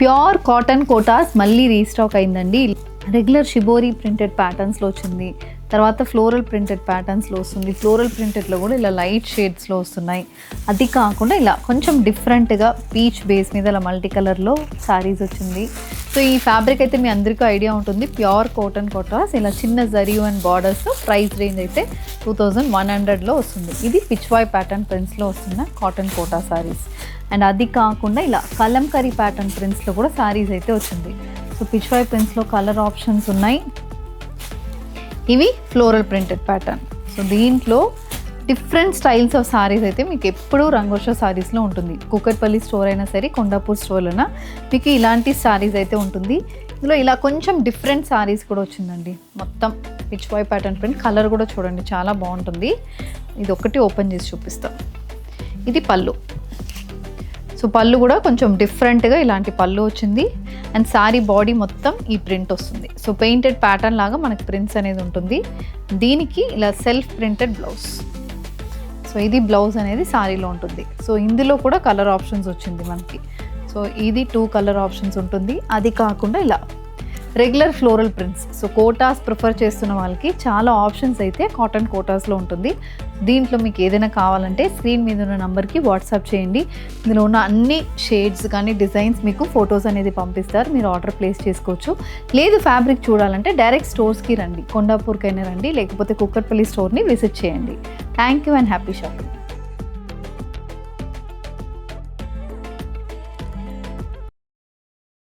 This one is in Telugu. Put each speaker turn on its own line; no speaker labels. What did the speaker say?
ప్యూర్ కాటన్ కోటాస్ మళ్ళీ రీస్టాక్ అయిందండి. రెగ్యులర్ షిబోరి ప్రింటెడ్ ప్యాటర్న్స్లో వచ్చింది, తర్వాత ఫ్లోరల్ ప్రింటెడ్ ప్యాటర్న్స్లో వస్తుంది. ఫ్లోరల్ ప్రింటెడ్లో కూడా ఇలా లైట్ షేడ్స్లో వస్తున్నాయి. అది కాకుండా ఇలా కొంచెం డిఫరెంట్గా పీచ్ బేస్ మీద ఇలా మల్టీ కలర్లో శారీస్ వచ్చింది. సో ఈ ఫ్యాబ్రిక్ అయితే మీ అందరికీ ఐడియా ఉంటుంది, ప్యూర్ కాటన్ కోటాస్. ఇలా చిన్న జరియు అండ్ బార్డర్స్. ప్రైస్ రేంజ్ అయితే 2100లో వస్తుంది. ఇది పిచ్వాయ్ ప్యాటర్న్ ప్రింట్స్లో వస్తున్న కాటన్ కోటా శారీస్. అండ్ అది కాకుండా ఇలా కలంకరీ ప్యాటర్న్ ప్రింట్స్లో కూడా శారీస్ అయితే వచ్చింది. సో పిచ్వాయ్ ప్రింట్స్లో కలర్ ఆప్షన్స్ ఉన్నాయి. ఇవి ఫ్లోరల్ ప్రింటెడ్ ప్యాటర్న్. సో దీంట్లో డిఫరెంట్ స్టైల్స్ ఆఫ్ సారీస్ అయితే మీకు ఎప్పుడూ రంగోషా సారీస్లో ఉంటుంది. కూకట్పల్లి స్టోర్ అయినా సరే, కొండాపూర్ స్టోర్లోనా మీకు ఇలాంటి సారీస్ అయితే ఉంటుంది. ఇందులో ఇలా కొంచెం డిఫరెంట్ సారీస్ కూడా వచ్చిందండి. మొత్తం పిచ్వాయ్ ప్యాటర్న్ ప్రింట్. కలర్ కూడా చూడండి చాలా బాగుంటుంది. ఇది ఒకటి ఓపెన్ చేసి చూపిస్తాం. ఇది పళ్ళు. సో పళ్ళు కూడా కొంచెం డిఫరెంట్గా ఇలాంటి పళ్ళు వచ్చింది. అండ్ శారీ బాడీ మొత్తం ఈ ప్రింట్ వస్తుంది. సో పెయింటెడ్ ప్యాటర్న్ లాగా మనకి ప్రింట్స్ అనేది ఉంటుంది. దీనికి ఇలా సెల్ఫ్ ప్రింటెడ్ బ్లౌజ్. సో ఇది బ్లౌజ్ అనేది శారీలో ఉంటుంది. సో ఇందులో కూడా కలర్ ఆప్షన్స్ వచ్చింది మనకి. సో ఇది 2 కలర్ ఆప్షన్స్ ఉంటుంది. అది కాకుండా ఇలా regular floral prints. So Kotas prefer చేస్తున్న వాళ్ళకి చాలా ఆప్షన్స్ అయితే కాటన్ కోటాస్లో ఉంటుంది. దీంట్లో మీకు ఏదైనా కావాలంటే స్క్రీన్ మీద ఉన్న నెంబర్కి వాట్సాప్ చేయండి. ఇందులో ఉన్న అన్ని షేడ్స్ కానీ డిజైన్స్ మీకు ఫొటోస్ అనేది పంపిస్తారు. మీరు ఆర్డర్ ప్లేస్ చేసుకోవచ్చు. లేదు ఫ్యాబ్రిక్ చూడాలంటే డైరెక్ట్ స్టోర్స్కి రండి. కొండాపూర్కైనా రండి, లేకపోతే కుక్కట్పల్లి స్టోర్ని విజిట్ చేయండి. Thank you and happy shopping.